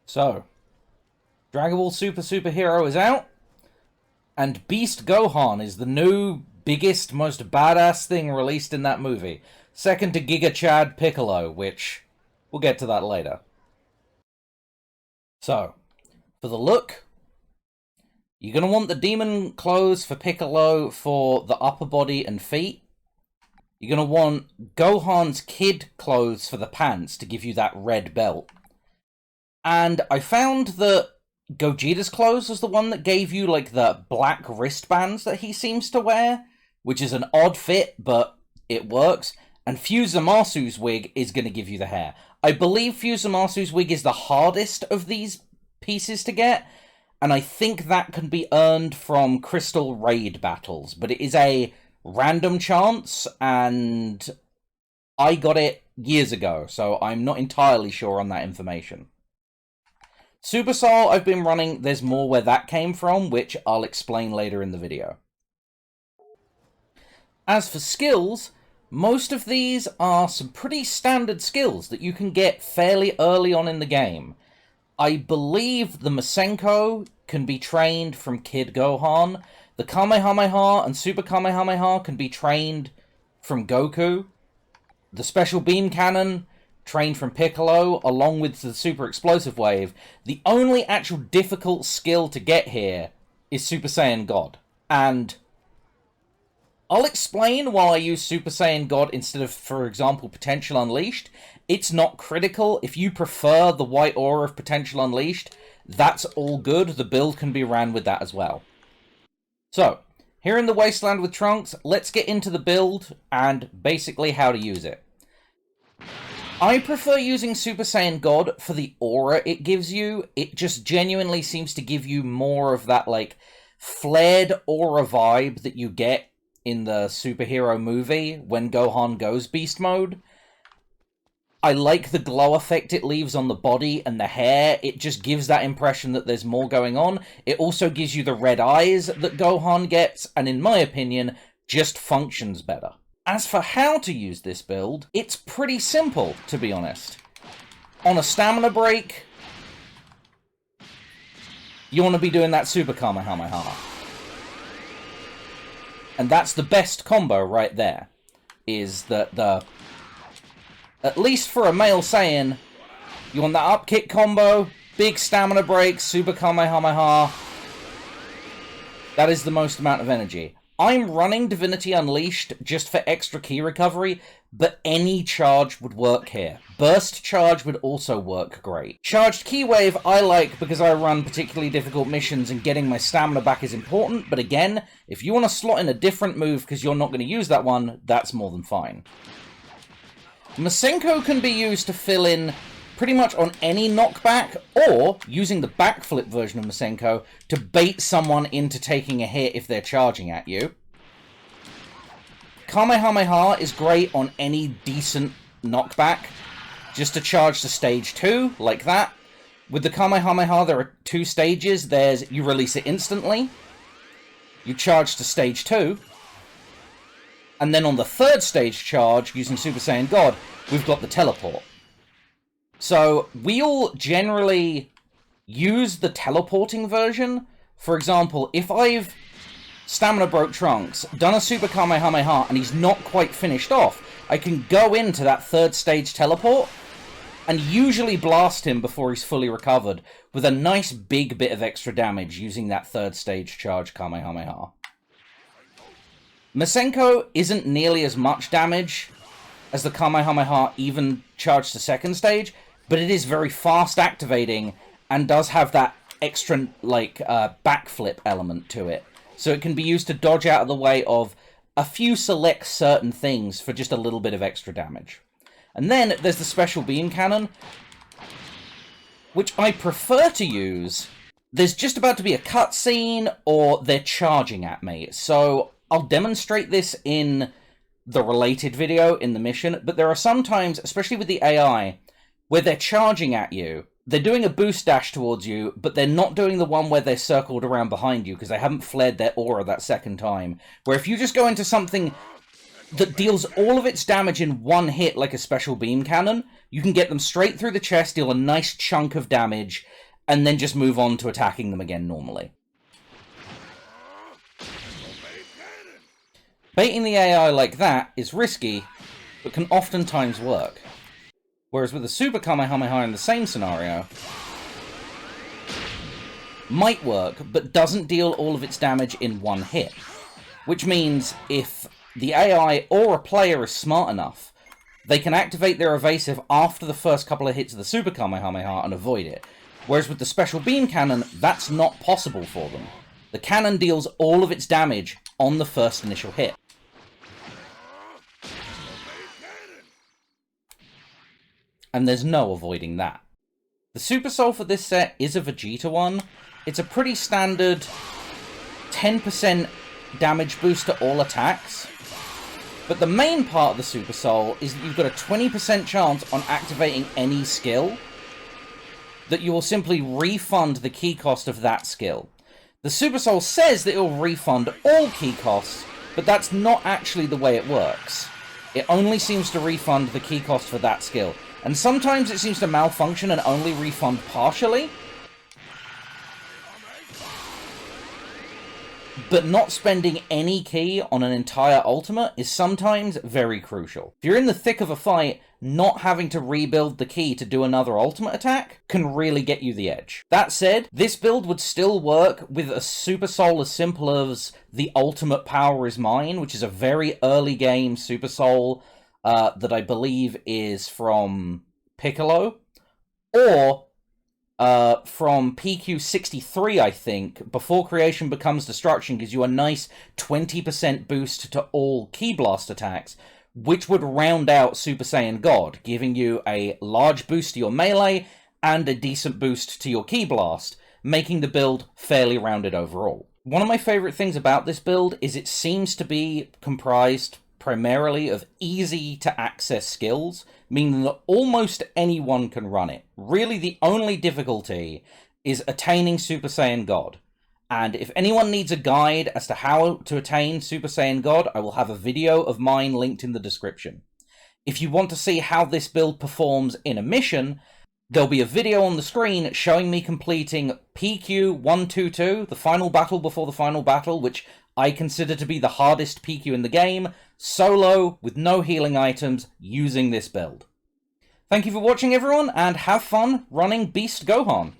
So, Dragon Ball Superhero is out, and Beast Gohan is the new, biggest, most badass thing released in that movie. Second to Giga Chad Piccolo, which we'll get to that later. So, for the look, you're going to want the demon clothes for Piccolo for the upper body and feet. You're going to want Gohan's kid clothes for the pants to give you that red belt. And I found that Gogeta's clothes was the one that gave you, like, the black wristbands that he seems to wear, which is an odd fit, but it works. And Fusumasu's wig is going to give you the hair. I believe Fusumasu's wig is the hardest of these pieces to get, and I think that can be earned from Crystal Raid battles, but it is a random chance, and I got it years ago, so I'm not entirely sure on that information. Super Soul I've been running, there's more where that came from, which I'll explain later in the video. As for skills, most of these are some pretty standard skills that you can get fairly early on in the game. I believe the Masenko can be trained from Kid Gohan. The Kamehameha and Super Kamehameha can be trained from Goku. The Special Beam Cannon, trained from Piccolo, along with the Super Explosive Wave. The only actual difficult skill to get here is Super Saiyan God. And I'll explain why I use Super Saiyan God instead of, for example, Potential Unleashed. It's not critical. If you prefer the white aura of Potential Unleashed, that's all good. The build can be ran with that as well. So, here in the Wasteland with Trunks, let's get into the build and basically how to use it. I prefer using Super Saiyan God for the aura it gives you. It just genuinely seems to give you more of that, like, flared aura vibe that you get in the superhero movie when Gohan goes beast mode. I like the glow effect it leaves on the body and the hair. It just gives that impression that there's more going on. It also gives you the red eyes that Gohan gets, and in my opinion, just functions better. As for how to use this build, it's pretty simple, to be honest. On a stamina break, you want to be doing that Super Kamehameha. And that's the best combo right there, is that at least for a male Saiyan, you want that up kick combo, big stamina break, Super Kamehameha. That is the most amount of energy. I'm running Divinity Unleashed just for extra ki recovery, but any charge would work here. Burst charge would also work great. Charged ki wave I like because I run particularly difficult missions and getting my stamina back is important, but again, if you want to slot in a different move because you're not going to use that one, that's more than fine. Masenko can be used to fill in pretty much on any knockback, or using the backflip version of Masenko to bait someone into taking a hit if they're charging at you. Kamehameha is great on any decent knockback, just to charge to stage 2, like that. With the Kamehameha, there are 2 stages. There's, you release it instantly, you charge to stage 2, and then on the 3rd stage charge, using Super Saiyan God, we've got the teleport. So, we'll generally use the teleporting version. For example, if I've stamina broke Trunks, done a Super Kamehameha, and he's not quite finished off, I can go into that 3rd stage teleport, and usually blast him before he's fully recovered, with a nice big bit of extra damage using that 3rd stage charge Kamehameha. Masenko isn't nearly as much damage as the Kamehameha even charged to 2nd stage, but it is very fast activating and does have that extra, like, backflip element to it. So it can be used to dodge out of the way of a few select certain things for just a little bit of extra damage. And then there's the Special Beam Cannon, which I prefer to use. There's just about to be a cutscene or they're charging at me. So I'll demonstrate this in the related video in the mission, but there are some times, especially with the AI, where they're charging at you, they're doing a boost dash towards you, but they're not doing the one where they're circled around behind you, because they haven't flared their aura that 2nd time. Where if you just go into something that deals all of its damage in one hit like a special beam cannon. You can get them straight through the chest, deal a nice chunk of damage, and then just move on to attacking them again normally. Baiting the AI like that is risky, but can oftentimes work. Whereas with a Super Kamehameha in the same scenario, might work, but doesn't deal all of its damage in one hit. Which means if the AI or a player is smart enough, they can activate their evasive after the first couple of hits of the Super Kamehameha and avoid it. Whereas with the Special Beam Cannon, that's not possible for them. The cannon deals all of its damage on the first initial hit. And there's no avoiding that. The Super Soul for this set is a Vegeta one. It's a pretty standard 10% damage boost to all attacks. But the main part of the Super Soul is that you've got a 20% chance on activating any skill that you will simply refund the key cost of that skill. The Super Soul says that it will refund all key costs, but that's not actually the way it works. It only seems to refund the key cost for that skill. And sometimes it seems to malfunction and only refund partially. But not spending any key on an entire ultimate is sometimes very crucial. If you're in the thick of a fight, not having to rebuild the key to do another ultimate attack can really get you the edge. That said, this build would still work with a Super Soul as simple as the ultimate power is mine, which is a very early game Super Soul that I believe is from Piccolo, or from PQ63, I think, before creation becomes destruction, gives you a nice 20% boost to all Ki Blast attacks, which would round out Super Saiyan God, giving you a large boost to your melee and a decent boost to your Ki Blast, making the build fairly rounded overall. One of my favorite things about this build is it seems to be comprised primarily of easy-to-access skills, meaning that almost anyone can run it. Really, the only difficulty is attaining Super Saiyan God. And if anyone needs a guide as to how to attain Super Saiyan God, I will have a video of mine linked in the description. If you want to see how this build performs in a mission, there'll be a video on the screen showing me completing PQ122, the final battle before the final battle, which I consider to be the hardest PQ in the game, solo, with no healing items, using this build. Thank you for watching, everyone, and have fun running Beast Gohan!